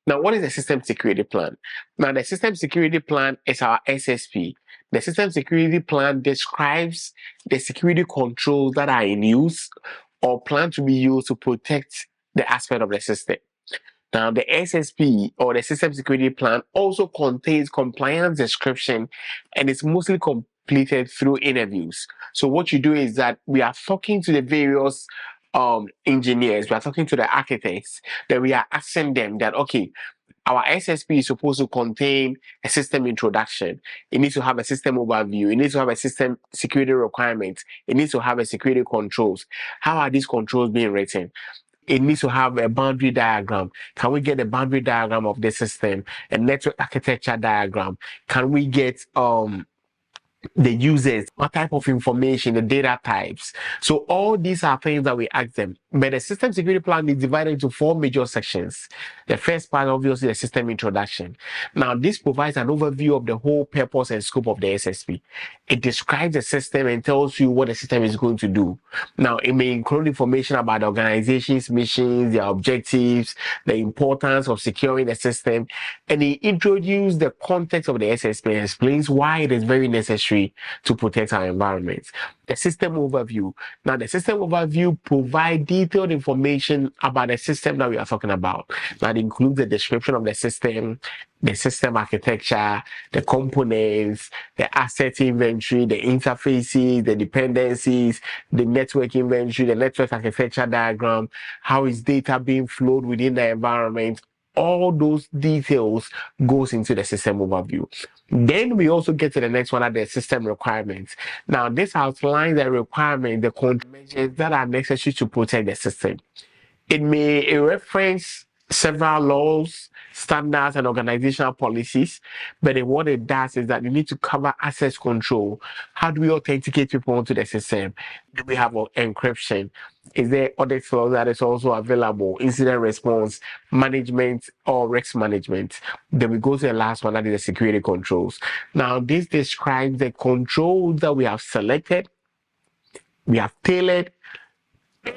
Now, what is the system security plan? Now, the system security plan is our SSP. The system security plan describes the security controls that are in use or plan to be used to protect the aspect of the system. Now, the SSP or the system security plan also contains compliance description and it's mostly completed through interviews. So what you do is that we are talking to the various engineers, we are talking to the architects, that we are asking them that, okay, our SSP is supposed to contain a system introduction. It needs to have a system overview. It needs to have a system security requirement. It needs to have a security controls. How are these controls being written? It needs to have a boundary diagram. Can we get a boundary diagram of the system? A network architecture diagram? Can we get the users, what type of information, the data types? So all these are things that we ask them. But the system security plan is divided into 4 major sections. The first part, obviously, the system introduction. Now, this provides an overview of the whole purpose and scope of the SSP. It describes the system and tells you what the system is going to do. Now, it may include information about the organization's missions, their objectives, the importance of securing the system, and it introduces the context of the SSP and explains why it is very necessary to protect our environment. The system overview. Now, the system overview provides detailed information about the system that we are talking about. That includes the description of the system architecture, the components, the asset inventory, the interfaces, the dependencies, the network inventory, the network architecture diagram, how is data being flowed within the environment. All those details goes into the system overview. Then we also get to the next one, at the system requirements. Now, this outlines the requirement, the measures that are necessary to protect the system. It may reference several laws, standards, and organizational policies, but what it does is that you need to cover access control. How do we authenticate people onto the system? Do we have encryption? Is there audit flow that is also available? Incident response, management, or risk management? Then we go to the last one, that is the security controls. Now, this describes the controls that we have selected, we have tailored,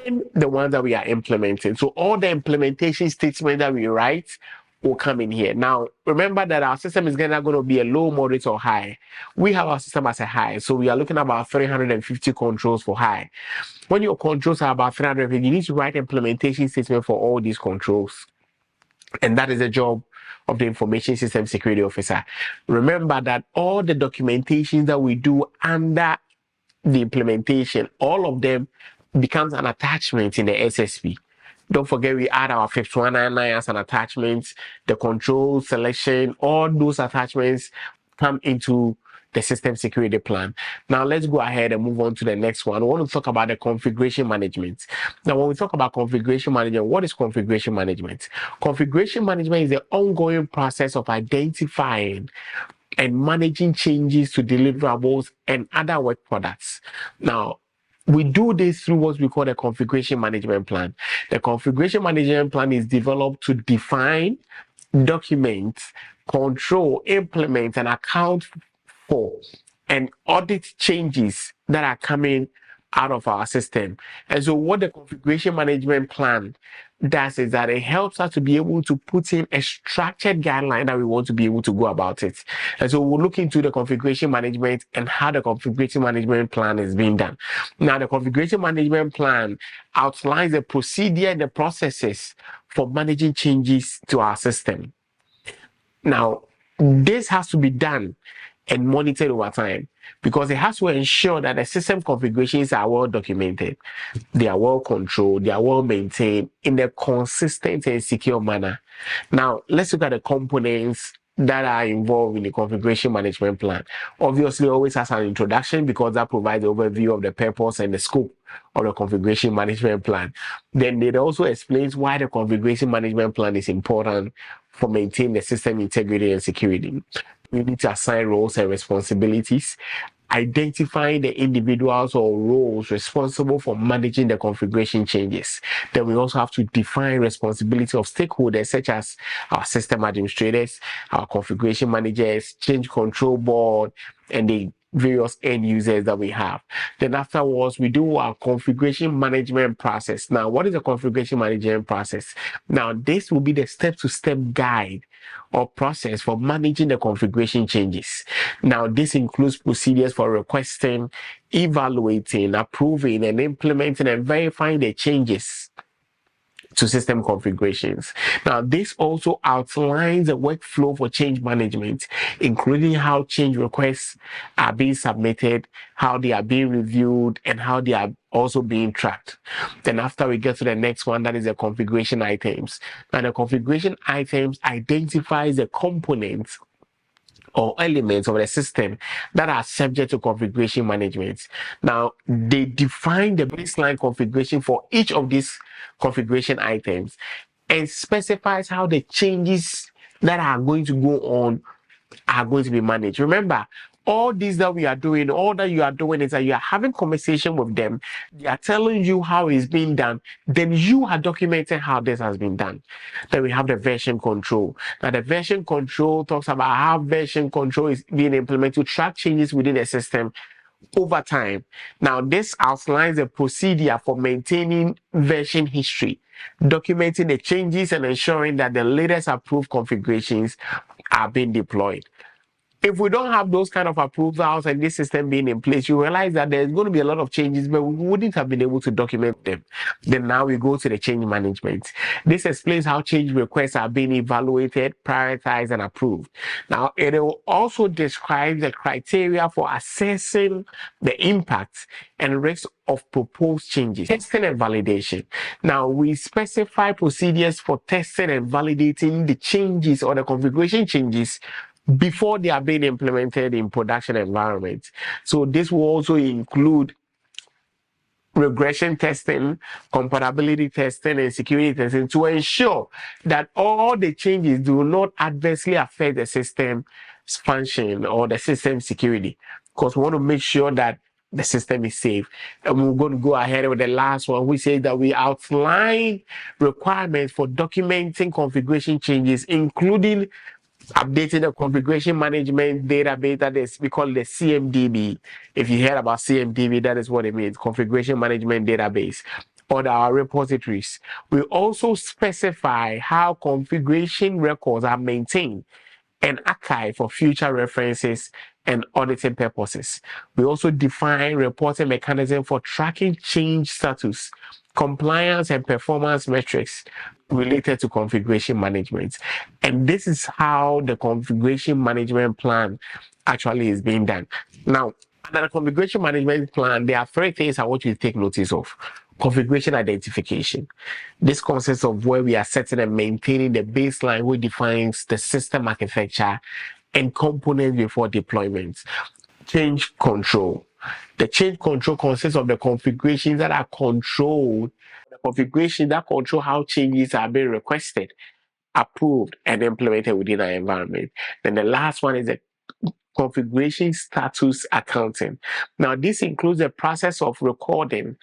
and the ones that we are implementing. So all the implementation statements that we write will come in here. Now, remember that our system is going to be a low, moderate, or high. We have our system as a high, so we are looking at about 350 controls for high. When your controls are about 350, you need to write implementation statement for all these controls. And that is the job of the information system security officer. Remember that all the documentation that we do under the implementation, all of them becomes an attachment in the SSP. Don't forget, we add our 5199 as an attachment, the control selection, all those attachments come into the system security plan. Now, let's go ahead and move on to the next one. I want to talk about the configuration management. Now, when we talk about configuration management, what is configuration management? Configuration management is the ongoing process of identifying and managing changes to deliverables and other work products. Now, we do this through what we call the configuration management plan. The configuration management plan is developed to define, document, control, implement, and account for and audit changes that are coming out of our system. And so what the configuration management plan does is that it helps us to be able to put in a structured guideline that we want to be able to go about it. And so we'll look into the configuration management and how the configuration management plan is being done. Now, the configuration management plan outlines the procedure and the processes for managing changes to our system. Now, this has to be done and monitored over time, because it has to ensure that the system configurations are well documented, they are well controlled, they are well maintained in a consistent and secure manner. Now, let's look at the components that are involved in the configuration management plan. Obviously, always has an introduction, because that provides an overview of the purpose and the scope of the configuration management plan. Then it also explains why the configuration management plan is important for maintaining the system integrity and security. We need to assign roles and responsibilities, identifying the individuals or roles responsible for managing the configuration changes. Then we also have to define responsibility of stakeholders, such as our system administrators, our configuration managers, change control board, and the various end users that we have. Then afterwards, we do our configuration management process. Now, what is a configuration management process? Now, this will be the step-to-step guide or process for managing the configuration changes. Now, this includes procedures for requesting, evaluating, approving, and implementing and verifying the changes to system configurations. Now, this also outlines a workflow for change management, including how change requests are being submitted, how they are being reviewed, and how they are also being tracked. Then after we get to the next one, that is the configuration items. Now, the configuration items identifies the components or elements of the system that are subject to configuration management. Now, they define the baseline configuration for each of these configuration items and specifies how the changes that are going to go on are going to be managed. Remember, all this that we are doing, all that you are doing is that you are having conversation with them. They are telling you how it's being done. Then you are documenting how this has been done. Then we have the version control. Now, the version control talks about how version control is being implemented to track changes within the system over time. Now, this outlines a procedure for maintaining version history, documenting the changes and ensuring that the latest approved configurations are being deployed. If we don't have those kind of approvals and this system being in place, you realize that there's going to be a lot of changes, but we wouldn't have been able to document them. Then now we go to the change management. This explains how change requests are being evaluated, prioritized, and approved. Now, it will also describe the criteria for assessing the impact and risk of proposed changes. Testing and validation. Now, we specify procedures for testing and validating the changes or the configuration changes before they are being implemented in production environments. So this will also include regression testing, compatibility testing, and security testing to ensure that all the changes do not adversely affect the system's function or the system security, because we want to make sure that the system is safe. And we're going to go ahead with the last one. We say that we outline requirements for documenting configuration changes, including updating the configuration management database that is we call the CMDB. If you heard about CMDB, that is what it means, configuration management database, or our repositories. We also specify how configuration records are maintained and archived for future references and auditing purposes. We also define reporting mechanism for tracking change status, compliance, and performance metrics related to configuration management. And this is how the configuration management plan actually is being done. Now, under the configuration management plan, there are three things I want you to take notice of. Configuration identification. This consists of where we are setting and maintaining the baseline which defines the system architecture and components before deployment. Change control. The change control consists of the configurations that are controlled, the configuration that control how changes are being requested, approved, and implemented within our environment. Then the last one is the configuration status accounting. Now, this includes the process of recording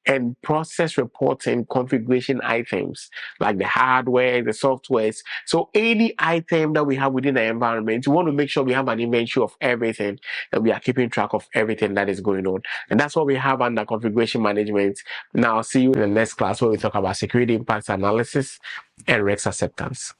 and process reporting configuration items like the hardware, the softwares. So any item that we have within the environment, we want to make sure we have an inventory of everything and we are keeping track of everything that is going on. And that's what we have under configuration management. Now, I'll see you in the next class where we talk about security impact analysis and risk acceptance.